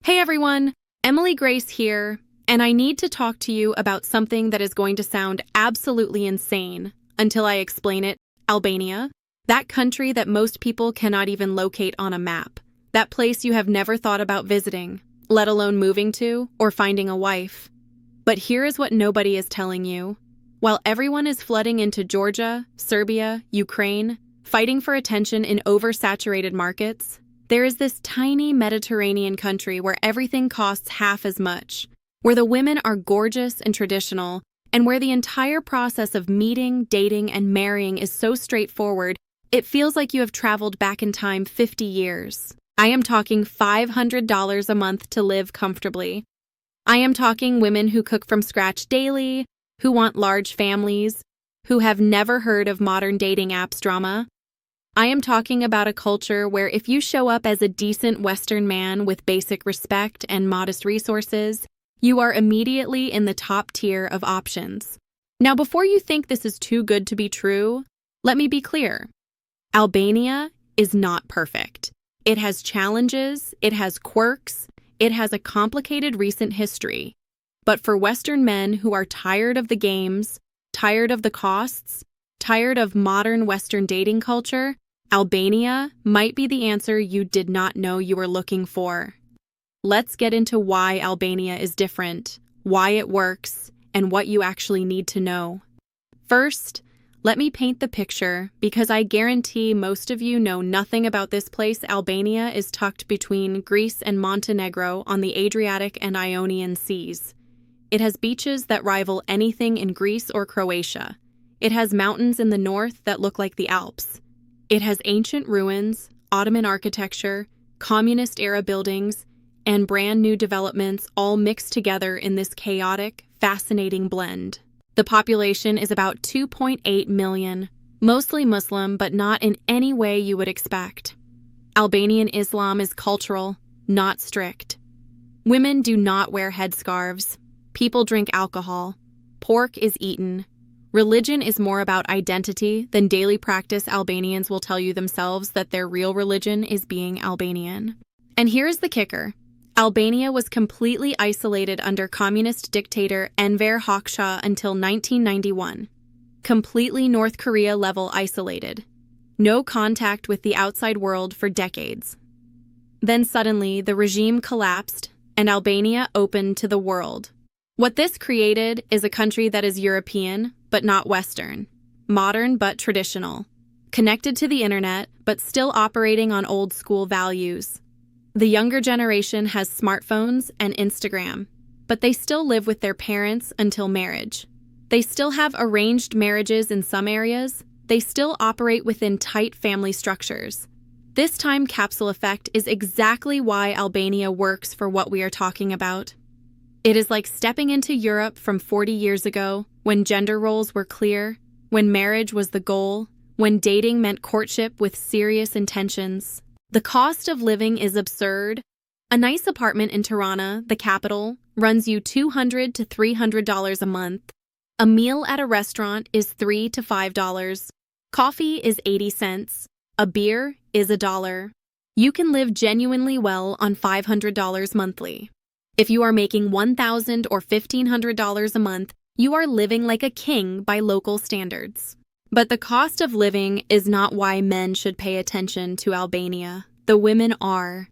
Hey everyone, Emily Grace here, and I need to talk to you about something that is going to sound absolutely insane until I explain it. Albania, that country that most people cannot even locate on a map, that place you have never thought about visiting, let alone moving to or finding a wife. But here is what nobody is telling you. While everyone is flooding into Georgia, Serbia, Ukraine, fighting for attention in oversaturated markets, there is this tiny Mediterranean country where everything costs half as much, where the women are gorgeous and traditional, and where the entire process of meeting, dating, and marrying is so straightforward, it feels like you have traveled back in time 50 years. I am talking $500 a month to live comfortably. I am talking women who cook from scratch daily, who want large families, who have never heard of modern dating apps drama. I am talking about a culture where if you show up as a decent Western man with basic respect and modest resources, you are immediately in the top tier of options. Now, before you think this is too good to be true, let me be clear. Albania is not perfect. It has challenges, it has quirks, it has a complicated recent history. But for Western men who are tired of the games, tired of the costs, tired of modern Western dating culture, Albania might be the answer you did not know you were looking for. Let's get into why Albania is different, why it works, and what you actually need to know. First, let me paint the picture because I guarantee most of you know nothing about this place. Albania is tucked between Greece and Montenegro on the Adriatic and Ionian seas. It has beaches that rival anything in Greece or Croatia. It has mountains in the north that look like the Alps. It has ancient ruins, Ottoman architecture, communist-era buildings, and brand new developments all mixed together in this chaotic, fascinating blend. The population is about 2.8 million, mostly Muslim, but not in any way you would expect. Albanian Islam is cultural, not strict. Women do not wear headscarves. People drink alcohol. Pork is eaten. Religion is more about identity than daily practice. Albanians will tell you themselves that their real religion is being Albanian. And here's the kicker. Albania was completely isolated under communist dictator Enver Hoxha until 1991. Completely North Korea-level isolated. No contact with the outside world for decades. Then suddenly, the regime collapsed, and Albania opened to the world. What this created is a country that is European, but not Western, modern but traditional, connected to the internet, but still operating on old-school values. The younger generation has smartphones and Instagram, but they still live with their parents until marriage. They still have arranged marriages in some areas. They still operate within tight family structures. This time capsule effect is exactly why Albania works for what we are talking about. It is like stepping into Europe from 40 years ago, when gender roles were clear, when marriage was the goal, when dating meant courtship with serious intentions. The cost of living is absurd. A nice apartment in Tirana, the capital, runs you $200 to $300 a month. A meal at a restaurant is $3 to $5. Coffee is 80 cents. A beer is $1. You can live genuinely well on $500 monthly. If you are making $1,000 or $1,500 a month, you are living like a king by local standards. But the cost of living is not why men should pay attention to Albania. The women are.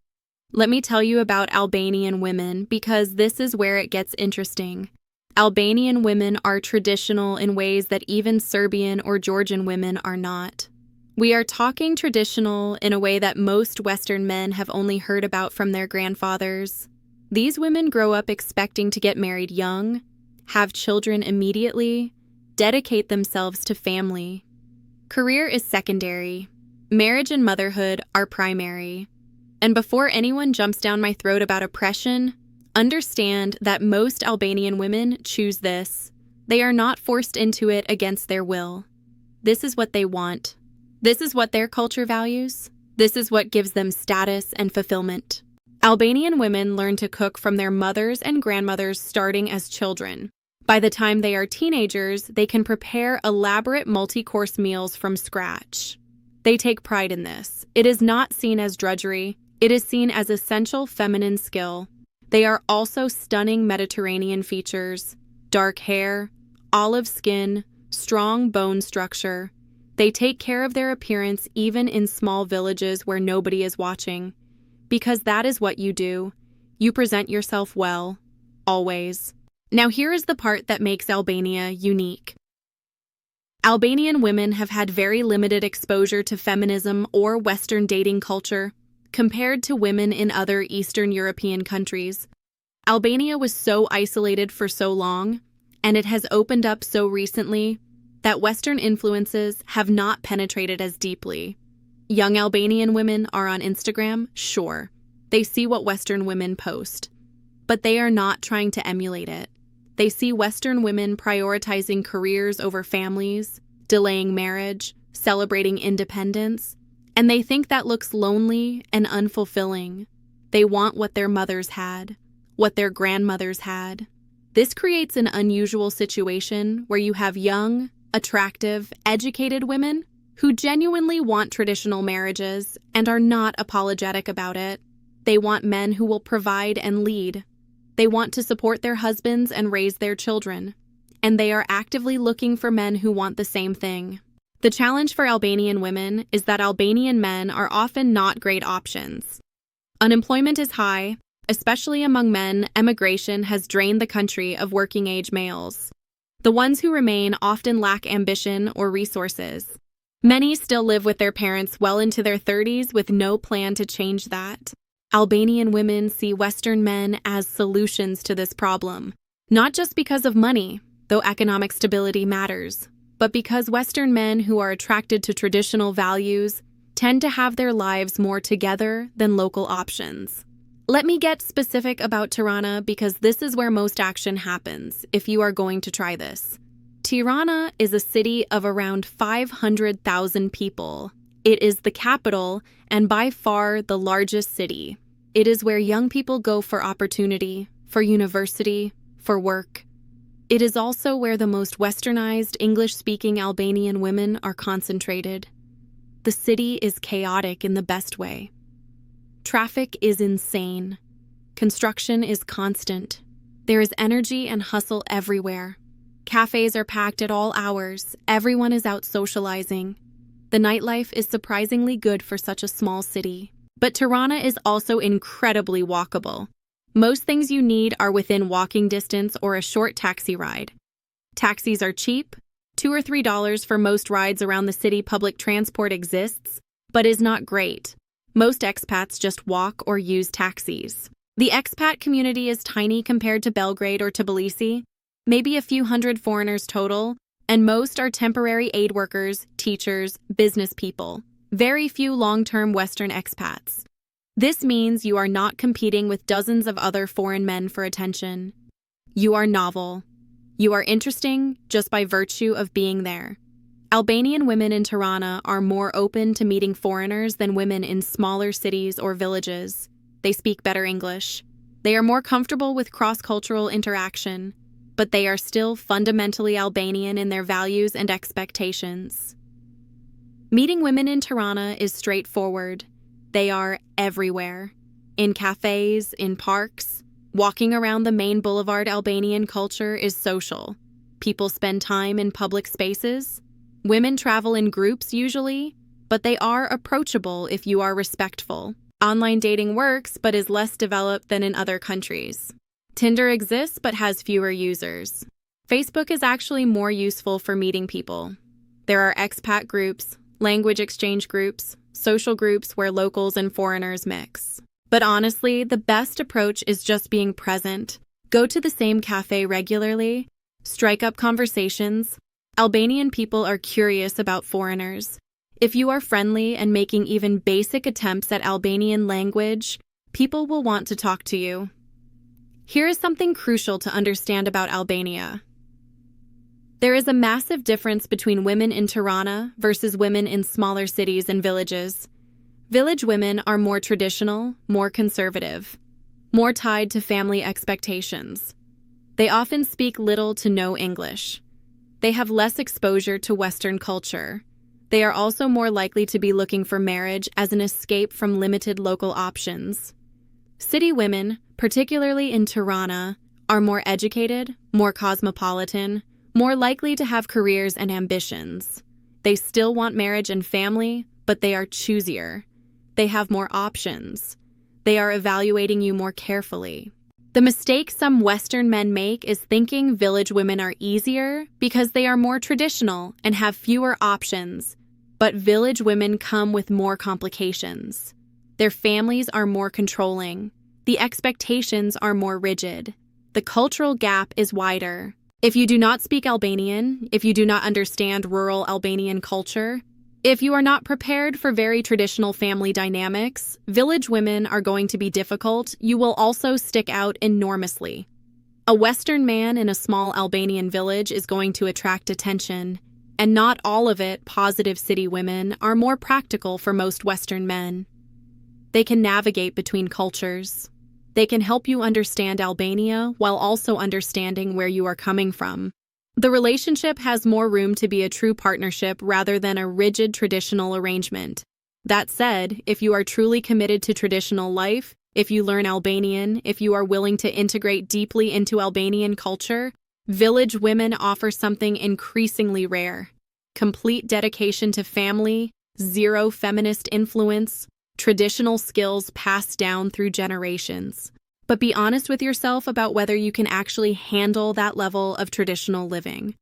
Let me tell you about Albanian women because this is where it gets interesting. Albanian women are traditional in ways that even Serbian or Georgian women are not. We are talking traditional in a way that most Western men have only heard about from their grandfathers. These women grow up expecting to get married young, have children immediately, dedicate themselves to family. Career is secondary. Marriage and motherhood are primary. And before anyone jumps down my throat about oppression, understand that most Albanian women choose this. They are not forced into it against their will. This is what they want. This is what their culture values. This is what gives them status and fulfillment. Albanian women learn to cook from their mothers and grandmothers starting as children. By the time they are teenagers, they can prepare elaborate multi-course meals from scratch. They take pride in this. It is not seen as drudgery. It is seen as essential feminine skill. They are also stunning Mediterranean features: dark hair, olive skin, strong bone structure. They take care of their appearance even in small villages where nobody is watching. Because that is what you do. You present yourself well, always. Now here is the part that makes Albania unique. Albanian women have had very limited exposure to feminism or Western dating culture compared to women in other Eastern European countries. Albania was so isolated for so long, and it has opened up so recently that Western influences have not penetrated as deeply. Young Albanian women are on Instagram, sure. They see what Western women post, but they are not trying to emulate it. They see Western women prioritizing careers over families, delaying marriage, celebrating independence, and they think that looks lonely and unfulfilling. They want what their mothers had, what their grandmothers had. This creates an unusual situation where you have young, attractive, educated women who genuinely want traditional marriages and are not apologetic about it. They want men who will provide and lead. They want to support their husbands and raise their children. And they are actively looking for men who want the same thing. The challenge for Albanian women is that Albanian men are often not great options. Unemployment is high, especially among men. Emigration has drained the country of working-age males. The ones who remain often lack ambition or resources. Many still live with their parents well into their 30s with no plan to change that. Albanian women see Western men as solutions to this problem, not just because of money, though economic stability matters, but because Western men who are attracted to traditional values tend to have their lives more together than local options. Let me get specific about Tirana because this is where most action happens if you are going to try this. Tirana is a city of around 500,000 people. It is the capital and by far the largest city. It is where young people go for opportunity, for university, for work. It is also where the most westernized English-speaking Albanian women are concentrated. The city is chaotic in the best way. Traffic is insane. Construction is constant. There is energy and hustle everywhere. Cafes are packed at all hours. Everyone is out socializing. The nightlife is surprisingly good for such a small city. But Tirana is also incredibly walkable. Most things you need are within walking distance or a short taxi ride. Taxis are cheap, $2 or $3 for most rides around the city. Public transport exists, but is not great. Most expats just walk or use taxis. The expat community is tiny compared to Belgrade or Tbilisi, maybe a few hundred foreigners total, and most are temporary aid workers, teachers, business people. Very few long-term Western expats. This means you are not competing with dozens of other foreign men for attention. You are novel. You are interesting just by virtue of being there. Albanian women in Tirana are more open to meeting foreigners than women in smaller cities or villages. They speak better English. They are more comfortable with cross-cultural interaction, but they are still fundamentally Albanian in their values and expectations. Meeting women in Tirana is straightforward. They are everywhere. In cafes, in parks, walking around the main boulevard. Albanian culture is social. People spend time in public spaces. Women travel in groups usually, but they are approachable if you are respectful. Online dating works, but is less developed than in other countries. Tinder exists, but has fewer users. Facebook is actually more useful for meeting people. There are expat groups, language exchange groups, social groups where locals and foreigners mix. But honestly, the best approach is just being present. Go to the same cafe regularly. Strike up conversations. Albanian people are curious about foreigners. If you are friendly and making even basic attempts at Albanian language, people will want to talk to you. Here is something crucial to understand about Albania. There is a massive difference between women in Tirana versus women in smaller cities and villages. Village women are more traditional, more conservative, more tied to family expectations. They often speak little to no English. They have less exposure to Western culture. They are also more likely to be looking for marriage as an escape from limited local options. City women, particularly in Tirana, are more educated, more cosmopolitan, more likely to have careers and ambitions. They still want marriage and family, but they are choosier. They have more options. They are evaluating you more carefully. The mistake some Western men make is thinking village women are easier because they are more traditional and have fewer options. But village women come with more complications. Their families are more controlling. The expectations are more rigid. The cultural gap is wider. If you do not speak Albanian, if you do not understand rural Albanian culture, if you are not prepared for very traditional family dynamics, village women are going to be difficult. You will also stick out enormously. A Western man in a small Albanian village is going to attract attention, and not all of it positive city women are more practical for most Western men. They can navigate between cultures. They can help you understand Albania while also understanding where you are coming from. The relationship has more room to be a true partnership rather than a rigid traditional arrangement. That said, if you are truly committed to traditional life, if you learn Albanian, if you are willing to integrate deeply into Albanian culture, village women offer something increasingly rare: complete dedication to family, zero feminist influence, traditional skills passed down through generations. But be honest with yourself about whether you can actually handle that level of traditional living.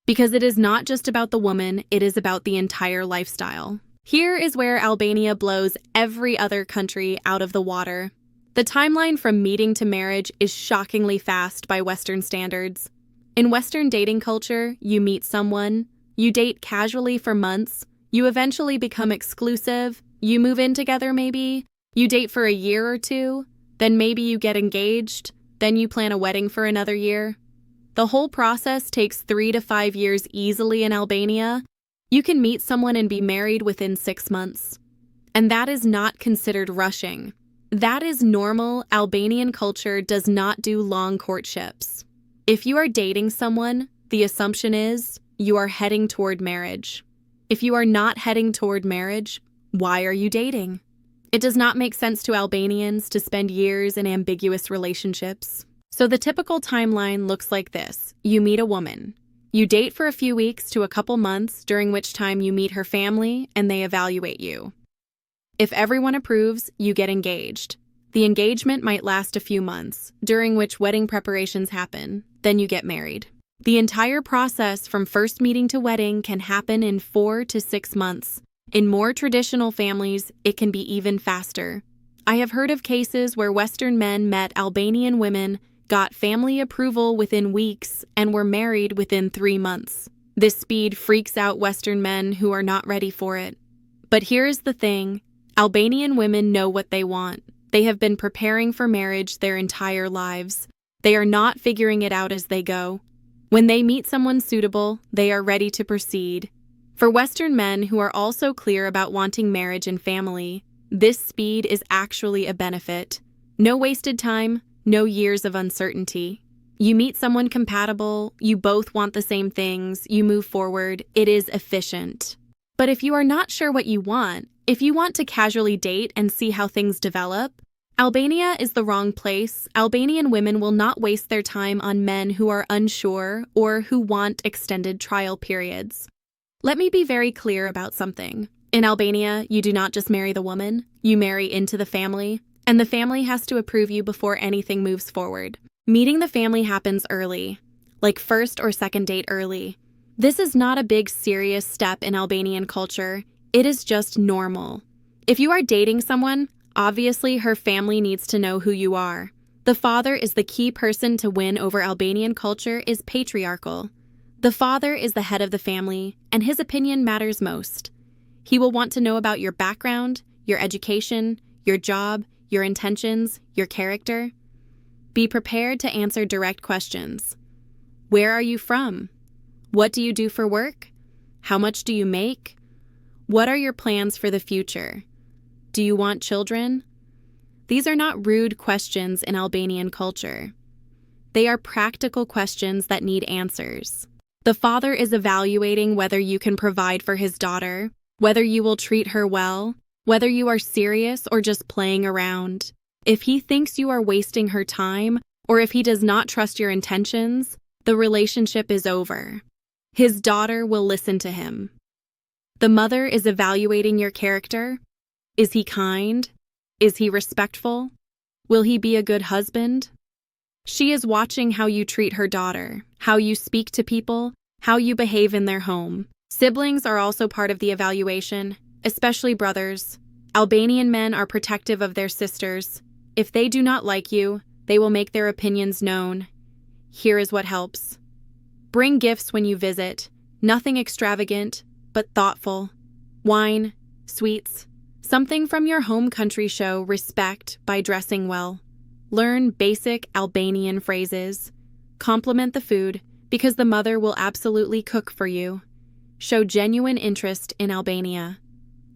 Because it is not just about the woman, it is about the entire lifestyle. Here is where Albania blows every other country out of the water. The timeline from meeting to marriage is shockingly fast by Western standards. In Western dating culture, you meet someone, you date casually for months, you eventually become exclusive, you move in together maybe, you date for a year or two, then maybe you get engaged, then you plan a wedding for another year. The whole process takes 3 to 5 years easily in Albania. You can meet someone and be married within 6 months. And that is not considered rushing. That is normal. Albanian culture does not do long courtships. If you are dating someone, the assumption is you are heading toward marriage. If you are not heading toward marriage, why are you dating? It does not make sense to Albanians to spend years in ambiguous relationships. So the typical timeline looks like this. You meet a woman. You date for a few weeks to a couple months, during which time you meet her family and they evaluate you. If everyone approves, you get engaged. The engagement might last a few months, during which wedding preparations happen. Then you get married. The entire process from first meeting to wedding can happen in 4 to 6 months. In more traditional families, it can be even faster. I have heard of cases where Western men met Albanian women, got family approval within weeks, and were married within 3 months. This speed freaks out Western men who are not ready for it. But here is the thing: Albanian women know what they want. They have been preparing for marriage their entire lives. They are not figuring it out as they go. When they meet someone suitable, they are ready to proceed. For Western men who are also clear about wanting marriage and family, this speed is actually a benefit. No wasted time, no years of uncertainty. You meet someone compatible, you both want the same things, you move forward, it is efficient. But if you are not sure what you want, if you want to casually date and see how things develop, Albania is the wrong place. Albanian women will not waste their time on men who are unsure or who want extended trial periods. Let me be very clear about something. In Albania, you do not just marry the woman, you marry into the family, and the family has to approve you before anything moves forward. Meeting the family happens early, like first or second date early. This is not a big serious step in Albanian culture, it is just normal. If you are dating someone, obviously her family needs to know who you are. The father is the key person to win over. Albanian culture is patriarchal. The father is the head of the family, and his opinion matters most. He will want to know about your background, your education, your job, your intentions, your character. Be prepared to answer direct questions. Where are you from? What do you do for work? How much do you make? What are your plans for the future? Do you want children? These are not rude questions in Albanian culture. They are practical questions that need answers. The father is evaluating whether you can provide for his daughter, whether you will treat her well, whether you are serious or just playing around. If he thinks you are wasting her time, or if he does not trust your intentions, the relationship is over. His daughter will listen to him. The mother is evaluating your character. Is he kind? Is he respectful? Will he be a good husband? She is watching how you treat her daughter, how you speak to people, how you behave in their home. Siblings are also part of the evaluation, especially brothers. Albanian men are protective of their sisters. If they do not like you, they will make their opinions known. Here is what helps. Bring gifts when you visit, nothing extravagant, but thoughtful. Wine, sweets, something from your home country. Show respect by dressing well. Learn basic Albanian phrases. Compliment the food, because the mother will absolutely cook for you. Show genuine interest in Albania.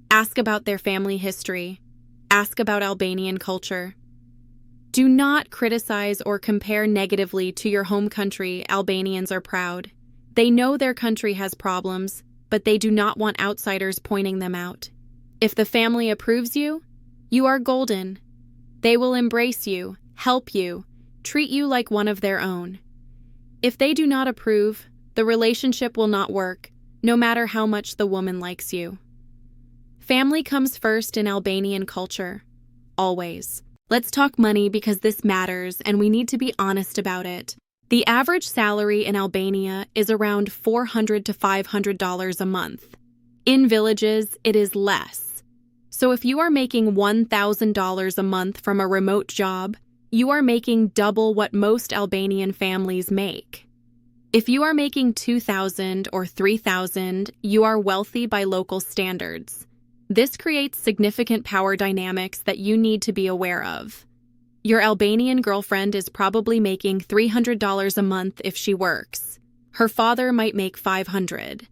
Ask about their family history. Ask about Albanian culture. Do not criticize or compare negatively to your home country. Albanians are proud. They know their country has problems, but they do not want outsiders pointing them out. If the family approves you, you are golden. They will embrace you, help you, treat you like one of their own. If they do not approve, the relationship will not work, no matter how much the woman likes you. Family comes first in Albanian culture. Always. Let's talk money because this matters and we need to be honest about it. The average salary in Albania is around $400 to $500 a month. In villages, it is less. So if you are making $1,000 a month from a remote job, you are making double what most Albanian families make. If you are making $2,000 or $3,000, you are wealthy by local standards. This creates significant power dynamics that you need to be aware of. Your Albanian girlfriend is probably making $300 a month if she works. Her father might make $500.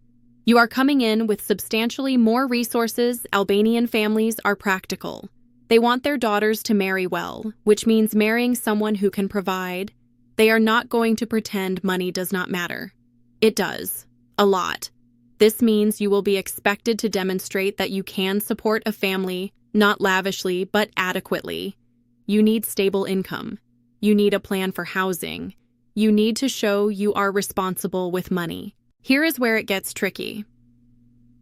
You are coming in with substantially more resources. Albanian families are practical. They want their daughters to marry well, which means marrying someone who can provide. They are not going to pretend money does not matter. It does. A lot. This means you will be expected to demonstrate that you can support a family, not lavishly, but adequately. You need stable income. You need a plan for housing. You need to show you are responsible with money. Here is where it gets tricky.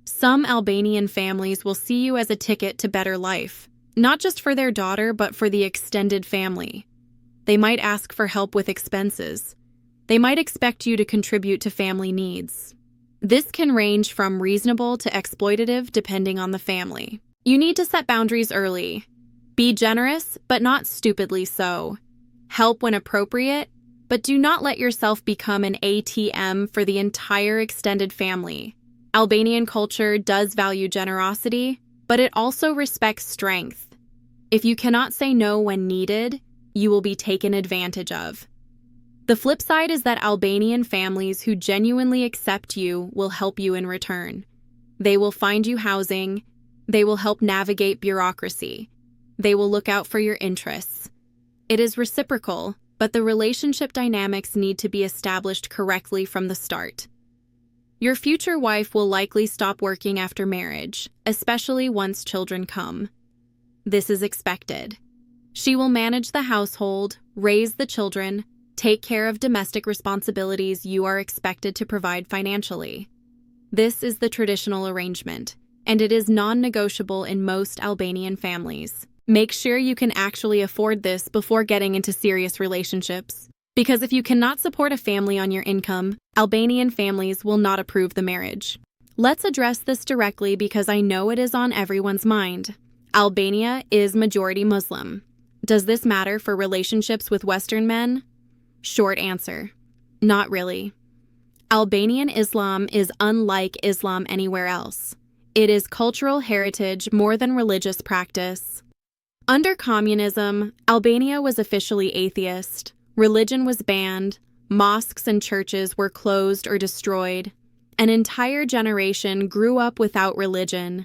Some Albanian families will see you as a ticket to better life, not just for their daughter, but for the extended family. They might ask for help with expenses. They might expect you to contribute to family needs. This can range from reasonable to exploitative depending on the family. You need to set boundaries early. Be generous, but not stupidly so. Help when appropriate, but do not let yourself become an ATM for the entire extended family. Albanian culture does value generosity, but it also respects strength. If you cannot say no when needed, you will be taken advantage of. The flip side is that Albanian families who genuinely accept you will help you in return. They will find you housing. They will help navigate bureaucracy. They will look out for your interests. It is reciprocal, but the relationship dynamics need to be established correctly from the start. Your future wife will likely stop working after marriage, especially once children come. This is expected. She will manage the household, raise the children, take care of domestic responsibilities you are expected to provide financially. This is the traditional arrangement, and it is non-negotiable in most Albanian families. Make sure you can actually afford this before getting into serious relationships. Because if you cannot support a family on your income, Albanian families will not approve the marriage. Let's address this directly because I know it is on everyone's mind. Albania is majority Muslim. Does this matter for relationships with Western men? Short answer, not really. Albanian Islam is unlike Islam anywhere else. It is cultural heritage more than religious practice. Under communism, Albania was officially atheist. Religion was banned. Mosques and churches were closed or destroyed. An entire generation grew up without religion.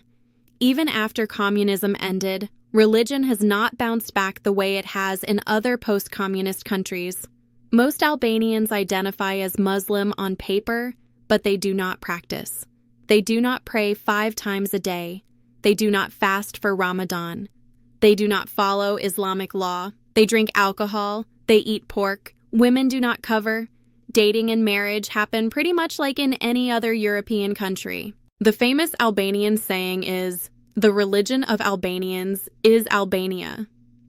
Even after communism ended, religion has not bounced back the way it has in other post-communist countries. Most Albanians identify as Muslim on paper, but they do not practice. They do not pray 5 times a day. They do not fast for Ramadan. They do not follow Islamic law. They drink alcohol. They eat pork. Women do not cover. Dating and marriage happen pretty much like in any other European country. The famous Albanian saying is, "The religion of Albanians is Albania."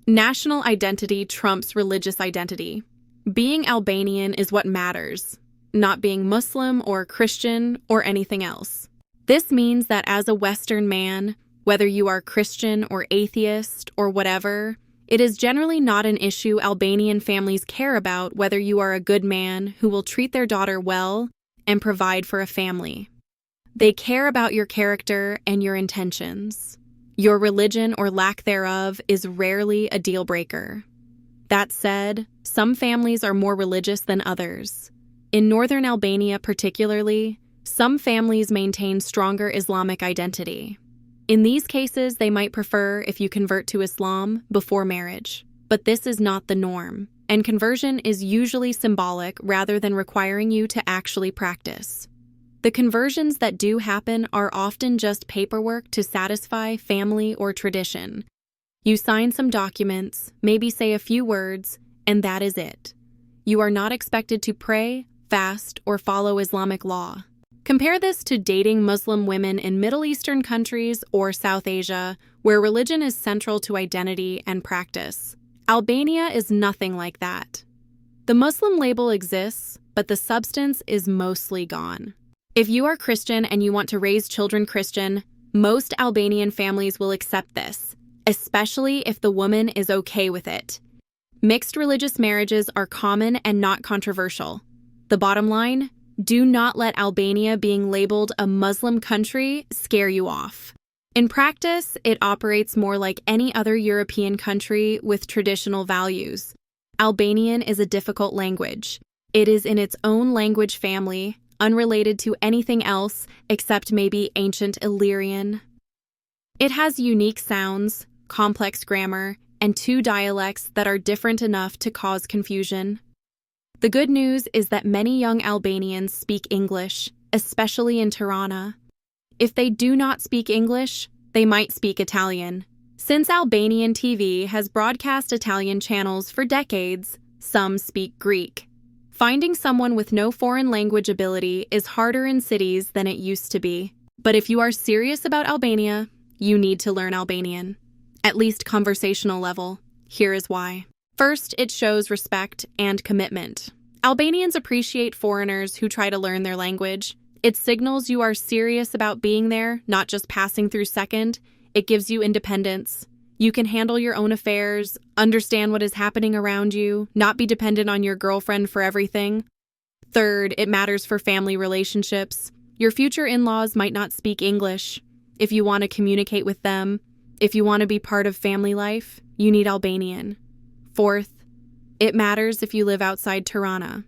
National identity trumps religious identity. Being Albanian is what matters, not being Muslim or Christian or anything else. This means that as a Western man, whether you are Christian or atheist or whatever, it is generally not an issue Albanian families care about whether you are a good man who will treat their daughter well and provide for a family. They care about your character and your intentions. Your religion or lack thereof is rarely a deal breaker. That said, some families are more religious than others. In northern Albania particularly, some families maintain stronger Islamic identity. In these cases, they might prefer if you convert to Islam before marriage. But this is not the norm, and conversion is usually symbolic rather than requiring you to actually practice. The conversions that do happen are often just paperwork to satisfy family or tradition. You sign some documents, maybe say a few words, and that is it. You are not expected to pray, fast, or follow Islamic law. Compare this to dating Muslim women in Middle Eastern countries or South Asia, where religion is central to identity and practice. Albania is nothing like that. The Muslim label exists, but the substance is mostly gone. If you are Christian and you want to raise children Christian, most Albanian families will accept this, especially if the woman is okay with it. Mixed religious marriages are common and not controversial. The bottom line, do not let Albania being labeled a Muslim country scare you off. In practice, it operates more like any other European country with traditional values. Albanian is a difficult language. It is in its own language family, unrelated to anything else except maybe ancient Illyrian. It has unique sounds, complex grammar, and two dialects that are different enough to cause confusion. The good news is that many young Albanians speak English, especially in Tirana. If they do not speak English, they might speak Italian. Since Albanian TV has broadcast Italian channels for decades, some speak Greek. Finding someone with no foreign language ability is harder in cities than it used to be. But if you are serious about Albania, you need to learn Albanian. At least conversational level. Here is why. First, it shows respect and commitment. Albanians appreciate foreigners who try to learn their language. It signals you are serious about being there, not just passing through second. It gives you independence. You can handle your own affairs, understand what is happening around you, not be dependent on your girlfriend for everything. Third, it matters for family relationships. Your future in-laws might not speak English. If you want to communicate with them, if you want to be part of family life, you need Albanian. Fourth, it matters if you live outside Tirana.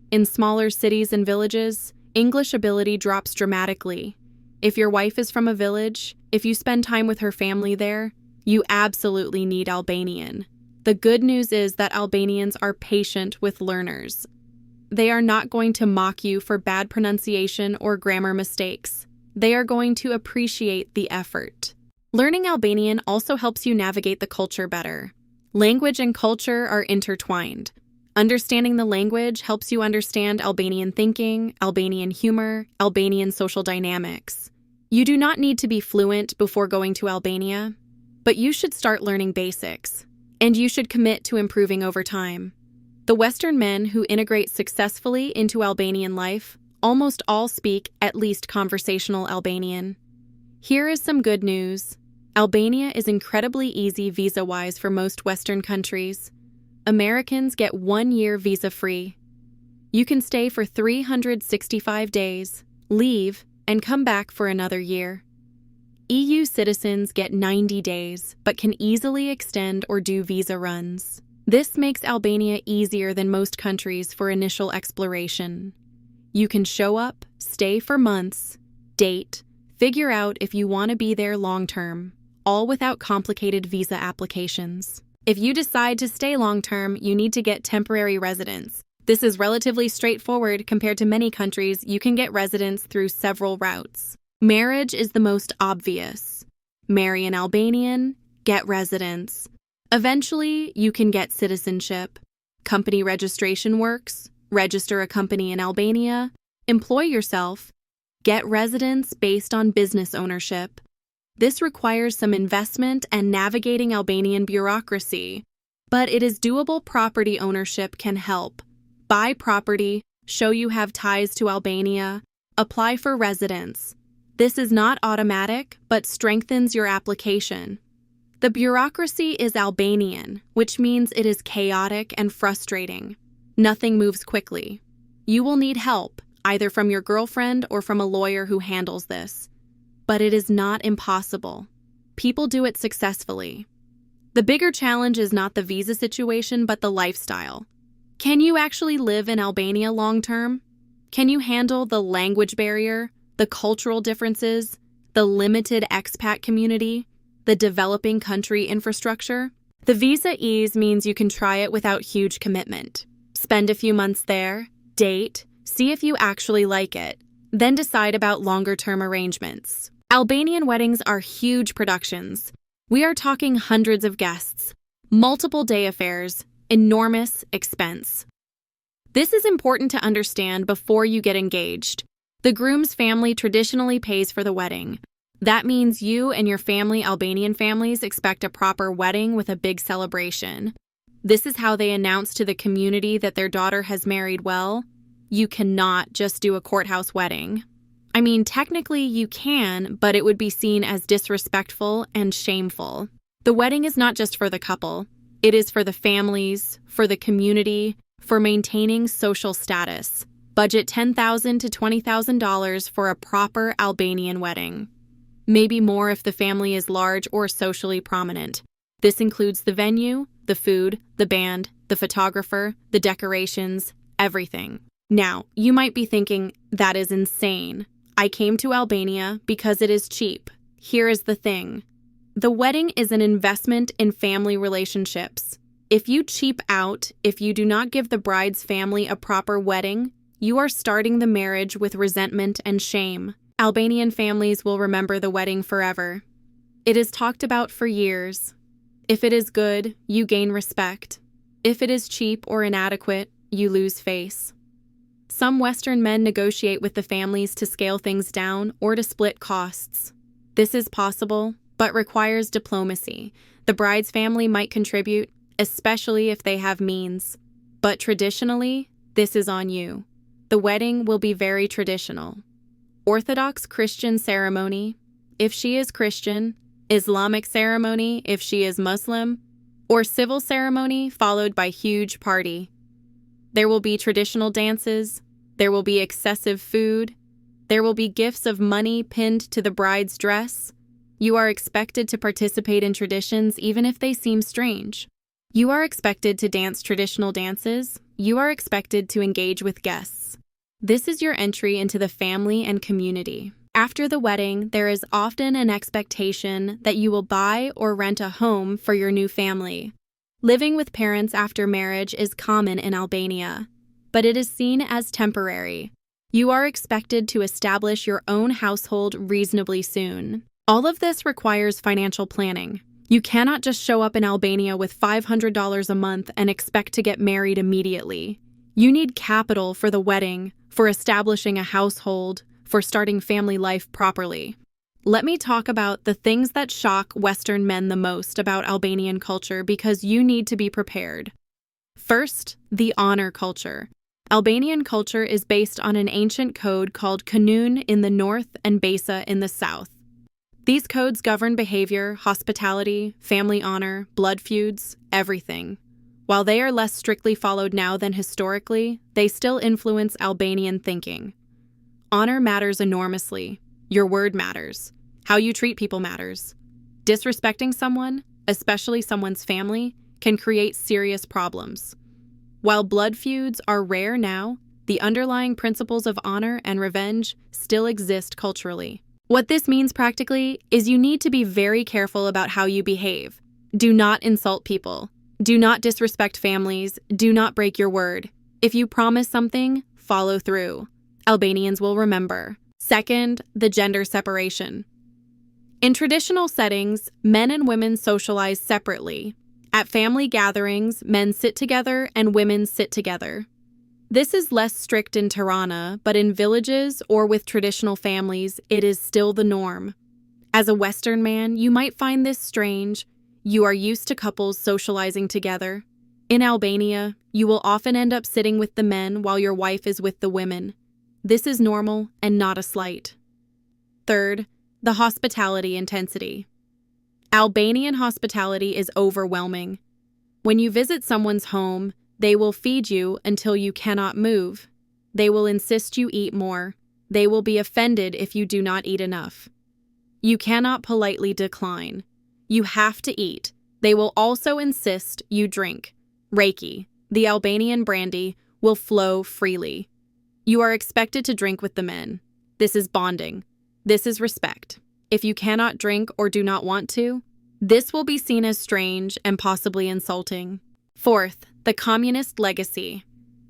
In smaller cities and villages, English ability drops dramatically. If your wife is from a village, if you spend time with her family there, you absolutely need Albanian. The good news is that Albanians are patient with learners. They are not going to mock you for bad pronunciation or grammar mistakes. They are going to appreciate the effort. Learning Albanian also helps you navigate the culture better. Language and culture are intertwined. Understanding the language helps you understand Albanian thinking, Albanian humor, Albanian social dynamics. You do not need to be fluent before going to Albania, but you should start learning basics, and you should commit to improving over time. The Western men who integrate successfully into Albanian life almost all speak at least conversational Albanian. Here is some good news. Albania is incredibly easy visa-wise for most Western countries. Americans get 1 year visa-free. You can stay for 365 days, leave, and come back for another year. EU citizens get 90 days, but can easily extend or do visa runs. This makes Albania easier than most countries for initial exploration. You can show up, stay for months, date, figure out if you want to be there long-term, all without complicated visa applications. If you decide to stay long-term, you need to get temporary residence. This is relatively straightforward compared to many countries. You can get residence through several routes. Marriage is the most obvious. Marry an Albanian, get residence. Eventually, you can get citizenship. Company registration works, register a company in Albania, employ yourself, get residence based on business ownership. This requires some investment and navigating Albanian bureaucracy, but it is doable. Property ownership can help. Buy property, show you have ties to Albania, apply for residence. This is not automatic, but strengthens your application. The bureaucracy is Albanian, which means it is chaotic and frustrating. Nothing moves quickly. You will need help, either from your girlfriend or from a lawyer who handles this. But it is not impossible. People do it successfully. The bigger challenge is not the visa situation, but the lifestyle. Can you actually live in Albania long term? Can you handle the language barrier, the cultural differences, the limited expat community, the developing country infrastructure? The visa ease means you can try it without huge commitment. Spend a few months there, date, see if you actually like it, then decide about longer-term arrangements. Albanian weddings are huge productions. We are talking hundreds of guests, multiple day affairs, enormous expense. This is important to understand before you get engaged. The groom's family traditionally pays for the wedding. That means you and your family, Albanian families, expect a proper wedding with a big celebration. This is how they announce to the community that their daughter has married well. You cannot just do a courthouse wedding. I mean, technically you can, but it would be seen as disrespectful and shameful. The wedding is not just for the couple. It is for the families, for the community, for maintaining social status. Budget $10,000 to $20,000 for a proper Albanian wedding. Maybe more if the family is large or socially prominent. This includes the venue, the food, the band, the photographer, the decorations, everything. Now, you might be thinking, that is insane. I came to Albania because it is cheap. Here is the thing. The wedding is an investment in family relationships. If you cheap out, if you do not give the bride's family a proper wedding, you are starting the marriage with resentment and shame. Albanian families will remember the wedding forever. It is talked about for years. If it is good, you gain respect. If it is cheap or inadequate, you lose face. Some Western men negotiate with the families to scale things down or to split costs. This is possible, but requires diplomacy. The bride's family might contribute, especially if they have means. But traditionally, this is on you. The wedding will be very traditional. Orthodox Christian ceremony, if she is Christian, Islamic ceremony, if she is Muslim, or civil ceremony followed by huge party. There will be traditional dances. There will be excessive food. There will be gifts of money pinned to the bride's dress. You are expected to participate in traditions even if they seem strange. You are expected to dance traditional dances. You are expected to engage with guests. This is your entry into the family and community. After the wedding, there is often an expectation that you will buy or rent a home for your new family. Living with parents after marriage is common in Albania, but it is seen as temporary. You are expected to establish your own household reasonably soon. All of this requires financial planning. You cannot just show up in Albania with $500 a month and expect to get married immediately. You need capital for the wedding, for establishing a household, for starting family life properly. Let me talk about the things that shock Western men the most about Albanian culture because you need to be prepared. First, the honor culture. Albanian culture is based on an ancient code called Kanun in the north and Besa in the south. These codes govern behavior, hospitality, family honor, blood feuds, everything. While they are less strictly followed now than historically, they still influence Albanian thinking. Honor matters enormously. Your word matters. How you treat people matters. Disrespecting someone, especially someone's family, can create serious problems. While blood feuds are rare now, the underlying principles of honor and revenge still exist culturally. What this means practically is you need to be very careful about how you behave. Do not insult people. Do not disrespect families. Do not break your word. If you promise something, follow through. Albanians will remember. Second, the gender separation. In traditional settings, men and women socialize separately. At family gatherings, men sit together and women sit together. This is less strict in Tirana, but in villages or with traditional families, it is still the norm. As a Western man, you might find this strange. You are used to couples socializing together. In Albania, you will often end up sitting with the men while your wife is with the women. This is normal and not a slight. Third, the hospitality intensity. Albanian hospitality is overwhelming. When you visit someone's home, they will feed you until you cannot move. They will insist you eat more. They will be offended if you do not eat enough. You cannot politely decline. You have to eat. They will also insist you drink. Reiki, the Albanian brandy, will flow freely. You are expected to drink with the men. This is bonding. This is respect. If you cannot drink or do not want to, this will be seen as strange and possibly insulting. Fourth, the communist legacy.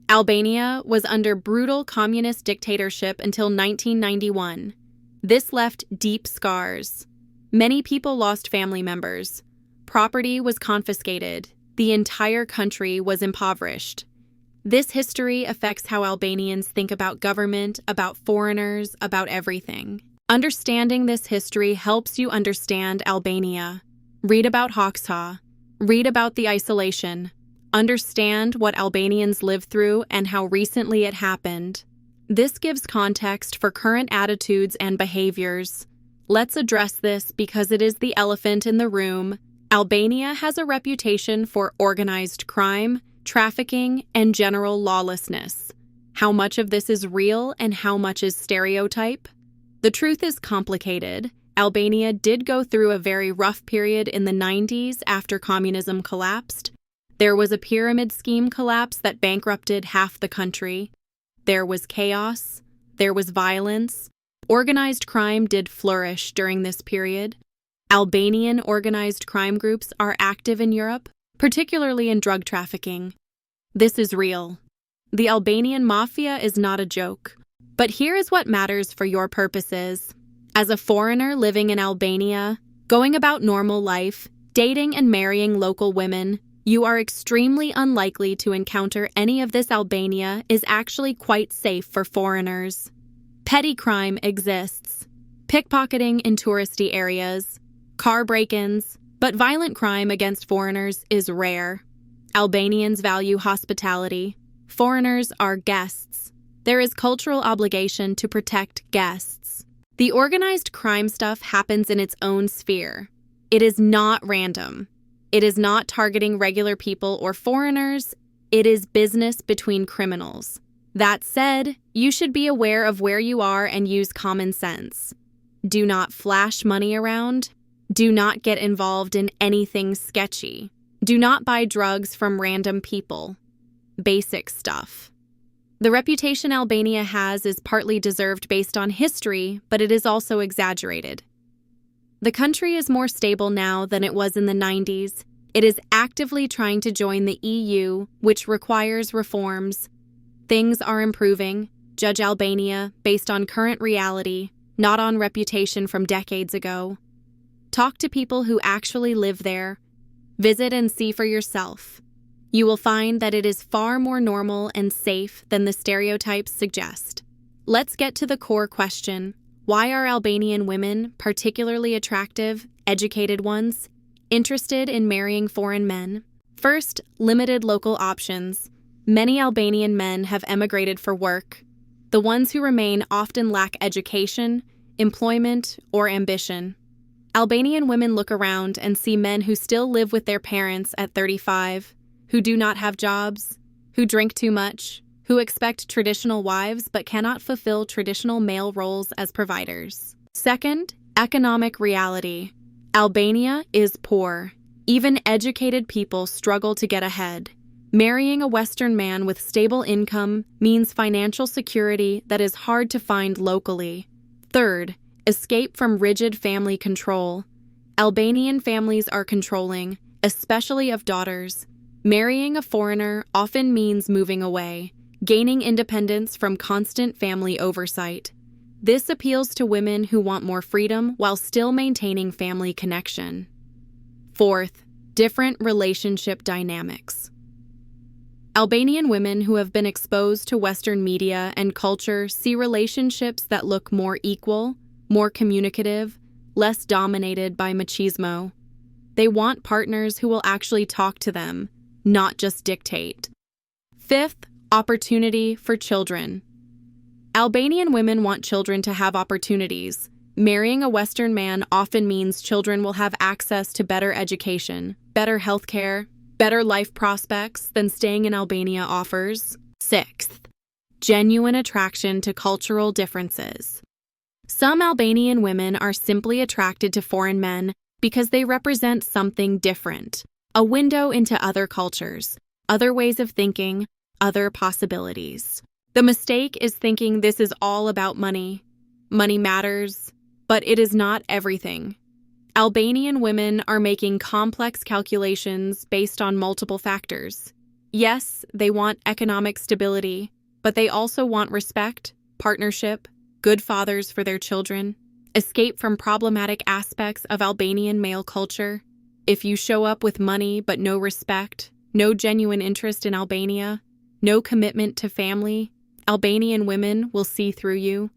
Albania was under brutal communist dictatorship until 1991. This left deep scars. Many people lost family members. Property was confiscated. The entire country was impoverished. This history affects how Albanians think about government, about foreigners, about everything. Understanding this history helps you understand Albania. Read about Hoxha. Read about the isolation. Understand what Albanians lived through and how recently it happened. This gives context for current attitudes and behaviors. Let's address this because it is the elephant in the room. Albania has a reputation for organized crime, trafficking, and general lawlessness. How much of this is real and how much is stereotype? The truth is complicated. Albania did go through a very rough period in the 90s after communism collapsed. There was a pyramid scheme collapse that bankrupted half the country. There was chaos. There was violence. Organized crime did flourish during this period. Albanian organized crime groups are active in Europe, particularly in drug trafficking. This is real. The Albanian mafia is not a joke. But here is what matters for your purposes. As a foreigner living in Albania, going about normal life, dating and marrying local women, you are extremely unlikely to encounter any of this. Albania is actually quite safe for foreigners. Petty crime exists. Pickpocketing in touristy areas, car break-ins, but violent crime against foreigners is rare. Albanians value hospitality. Foreigners are guests. There is cultural obligation to protect guests. The organized crime stuff happens in its own sphere. It is not random. It is not targeting regular people or foreigners. It is business between criminals. That said, you should be aware of where you are and use common sense. Do not flash money around. Do not get involved in anything sketchy. Do not buy drugs from random people. Basic stuff. The reputation Albania has is partly deserved based on history, but it is also exaggerated. The country is more stable now than it was in the 90s. It is actively trying to join the EU, which requires reforms. Things are improving. Judge Albania based on current reality, not on reputation from decades ago. Talk to people who actually live there. Visit and see for yourself. You will find that it is far more normal and safe than the stereotypes suggest. Let's get to the core question. Why are Albanian women, particularly attractive, educated ones, interested in marrying foreign men? First, limited local options. Many Albanian men have emigrated for work. The ones who remain often lack education, employment, or ambition. Albanian women look around and see men who still live with their parents at 35, who do not have jobs, who drink too much, who expect traditional wives but cannot fulfill traditional male roles as providers. Second, economic reality. Albania is poor. Even educated people struggle to get ahead. Marrying a Western man with stable income means financial security that is hard to find locally. Third, escape from rigid family control. Albanian families are controlling, especially of daughters. Marrying a foreigner often means moving away, gaining independence from constant family oversight. This appeals to women who want more freedom while still maintaining family connection. Fourth, different relationship dynamics. Albanian women who have been exposed to Western media and culture see relationships that look more equal, more communicative, less dominated by machismo. They want partners who will actually talk to them, not just dictate. Fifth, opportunity for children. Albanian women want children to have opportunities. Marrying a Western man often means children will have access to better education, better healthcare, better life prospects than staying in Albania offers. Sixth, genuine attraction to cultural differences. Some Albanian women are simply attracted to foreign men because they represent something different, a window into other cultures, other ways of thinking, other possibilities. The mistake is thinking this is all about money. Money matters, but it is not everything. Albanian women are making complex calculations based on multiple factors. Yes, they want economic stability, but they also want respect, partnership, good fathers for their children, escape from problematic aspects of Albanian male culture. If you show up with money but no respect, no genuine interest in Albania, no commitment to family, Albanian women will see through you.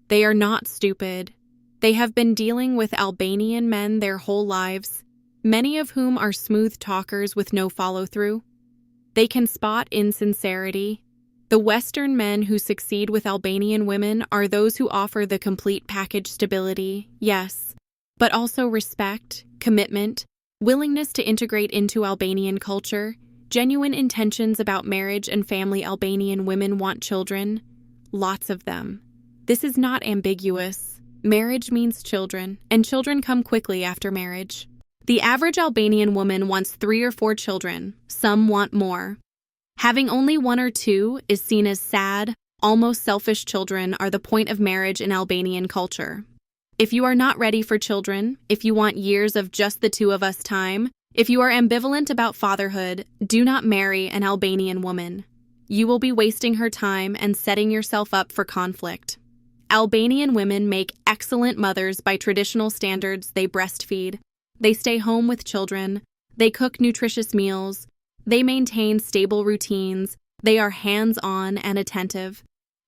They are not stupid. They have been dealing with Albanian men their whole lives, many of whom are smooth talkers with no follow-through. They can spot insincerity. The Western men who succeed with Albanian women are those who offer the complete package: stability, yes, but also respect, commitment, willingness to integrate into Albanian culture, genuine intentions about marriage and family. Albanian women want children, lots of them. This is not ambiguous. Marriage means children, and children come quickly after marriage. The average Albanian woman wants 3 or 4 children. Some want more. Having only 1 or 2 is seen as sad, almost selfish. Children are the point of marriage in Albanian culture. If you are not ready for children, if you want years of just the two of us time, if you are ambivalent about fatherhood, do not marry an Albanian woman. You will be wasting her time and setting yourself up for conflict. Albanian women make excellent mothers by traditional standards. They breastfeed. They stay home with children. They cook nutritious meals. They maintain stable routines. They are hands-on and attentive.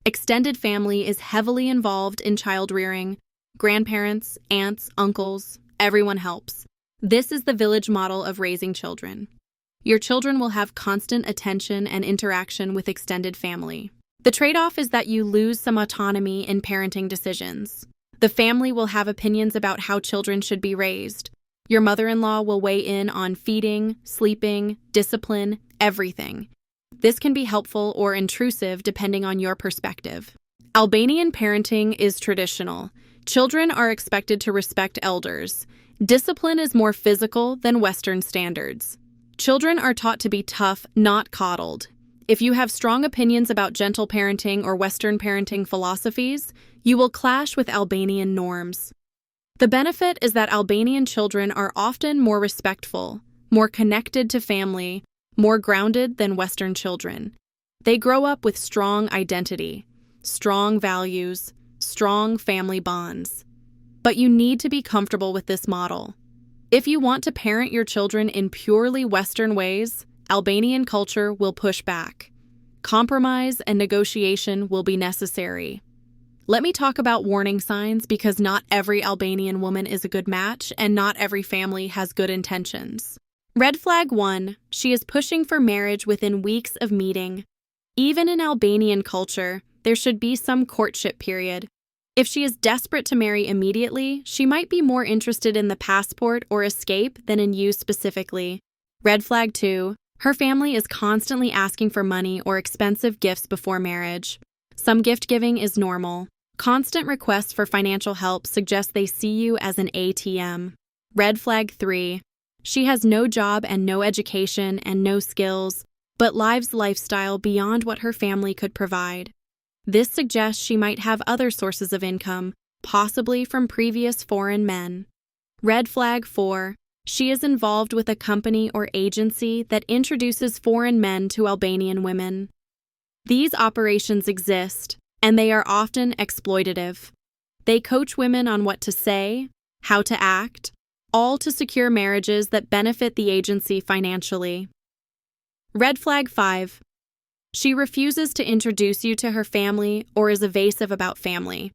Extended family is heavily involved in child rearing. Grandparents, aunts, uncles, everyone helps. This is the village model of raising children. Your children will have constant attention and interaction with extended family. The trade-off is that you lose some autonomy in parenting decisions. The family will have opinions about how children should be raised. Your mother-in-law will weigh in on feeding, sleeping, discipline, everything. This can be helpful or intrusive depending on your perspective. Albanian parenting is traditional. Children are expected to respect elders. Discipline is more physical than Western standards. Children are taught to be tough, not coddled. If you have strong opinions about gentle parenting or Western parenting philosophies, you will clash with Albanian norms. The benefit is that Albanian children are often more respectful, more connected to family, more grounded than Western children. They grow up with strong identity, strong values, strong family bonds. But you need to be comfortable with this model. If you want to parent your children in purely Western ways, Albanian culture will push back. Compromise and negotiation will be necessary. Let me talk about warning signs, because not every Albanian woman is a good match and not every family has good intentions. Red flag 1, she is pushing for marriage within weeks of meeting. Even in Albanian culture, there should be some courtship period. If she is desperate to marry immediately, she might be more interested in the passport or escape than in you specifically. Red flag 2, her family is constantly asking for money or expensive gifts before marriage. Some gift giving is normal. Constant requests for financial help suggest they see you as an ATM. Red flag 3, she has no job and no education and no skills, but lives lifestyle beyond what her family could provide. This suggests she might have other sources of income, possibly from previous foreign men. Red flag 4, she is involved with a company or agency that introduces foreign men to Albanian women. These operations exist, and they are often exploitative. They coach women on what to say, how to act, all to secure marriages that benefit the agency financially. Red flag 5. She refuses to introduce you to her family or is evasive about family.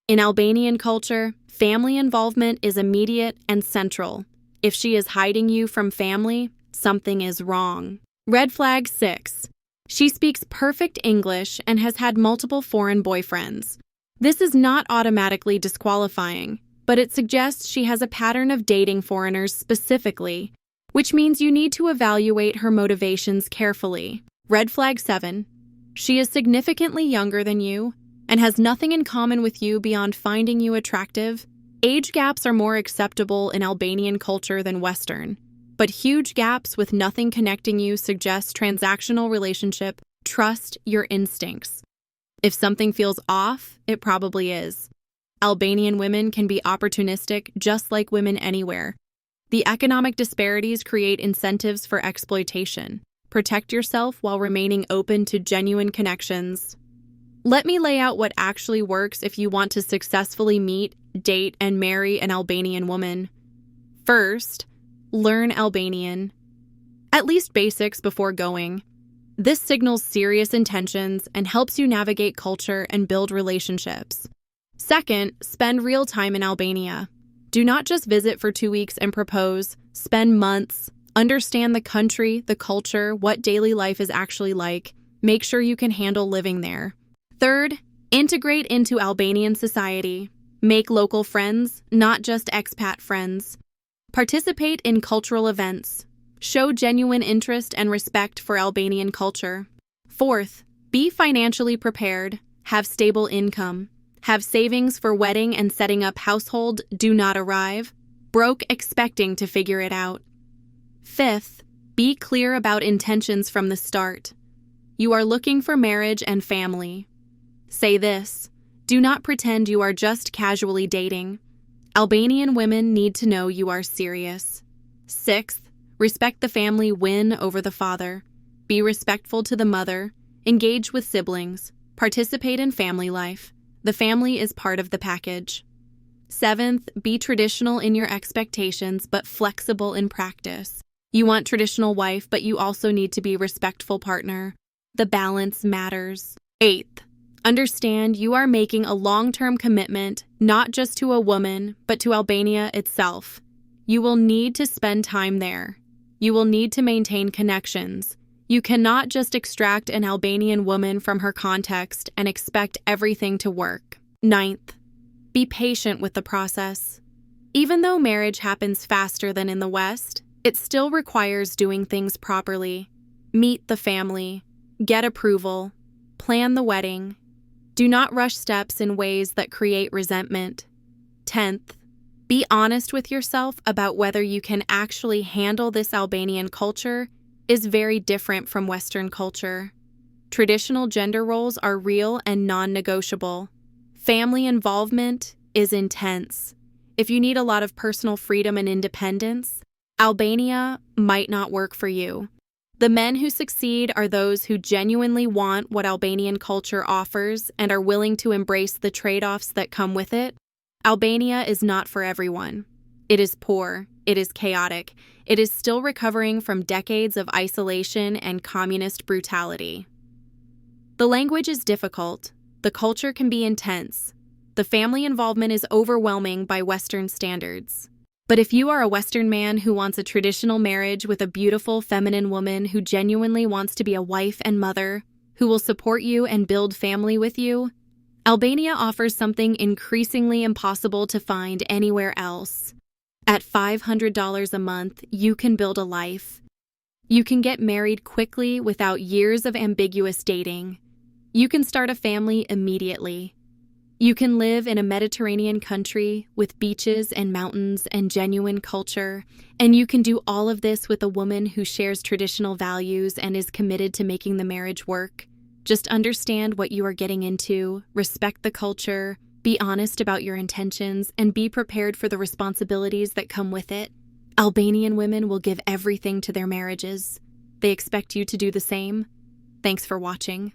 In Albanian culture, family involvement is immediate and central. If she is hiding you from family, something is wrong. Red flag 6. She speaks perfect English and has had multiple foreign boyfriends. This is not automatically disqualifying, but it suggests she has a pattern of dating foreigners specifically, which means you need to evaluate her motivations carefully. Red flag 7. She is significantly younger than you and has nothing in common with you beyond finding you attractive. Age gaps are more acceptable in Albanian culture than Western, but huge gaps with nothing connecting you suggest transactional relationship. Trust your instincts. If something feels off, it probably is. Albanian women can be opportunistic just like women anywhere. The economic disparities create incentives for exploitation. Protect yourself while remaining open to genuine connections. Let me lay out what actually works if you want to successfully meet, date, and marry an Albanian woman. First, learn Albanian. At least basics before going. This signals serious intentions and helps you navigate culture and build relationships. Second, spend real time in Albania. Do not just visit for 2 weeks and propose. Spend months. Understand the country, the culture, what daily life is actually like. Make sure you can handle living there. Third, integrate into Albanian society. Make local friends, not just expat friends. Participate in cultural events. Show genuine interest and respect for Albanian culture. Fourth, be financially prepared. Have stable income. Have savings for wedding and setting up household. Do not arrive broke expecting to figure it out. Fifth, be clear about intentions from the start. You are looking for marriage and family. Say this: do not pretend you are just casually dating. Albanian women need to know you are serious. Sixth, respect the family win over the father. Be respectful to the mother. Engage with siblings. Participate in family life. The family is part of the package. Seventh, be traditional in your expectations but flexible in practice. You want traditional wife, but you also need to be respectful partner. The balance matters. Eighth, understand you are making a long-term commitment, not just to a woman, but to Albania itself. You will need to spend time there. You will need to maintain connections. You cannot just extract an Albanian woman from her context and expect everything to work. Ninth, be patient with the process. Even though marriage happens faster than in the West, it still requires doing things properly. Meet the family. Get approval. Plan the wedding. Do not rush steps in ways that create resentment. 10th, be honest with yourself about whether you can actually handle this. Albanian culture is very different from Western culture. Traditional gender roles are real and non-negotiable. Family involvement is intense. If you need a lot of personal freedom and independence, Albania might not work for you. The men who succeed are those who genuinely want what Albanian culture offers and are willing to embrace the trade-offs that come with it. Albania is not for everyone. It is poor. It is chaotic. It is still recovering from decades of isolation and communist brutality. The language is difficult. The culture can be intense. The family involvement is overwhelming by Western standards. But if you are a Western man who wants a traditional marriage with a beautiful feminine woman who genuinely wants to be a wife and mother, who will support you and build family with you, Albania offers something increasingly impossible to find anywhere else. At $500 a month, you can build a life. You can get married quickly without years of ambiguous dating. You can start a family immediately. You can live in a Mediterranean country with beaches and mountains and genuine culture, and you can do all of this with a woman who shares traditional values and is committed to making the marriage work. Just understand what you are getting into, respect the culture, be honest about your intentions, and be prepared for the responsibilities that come with it. Albanian women will give everything to their marriages. They expect you to do the same. Thanks for watching.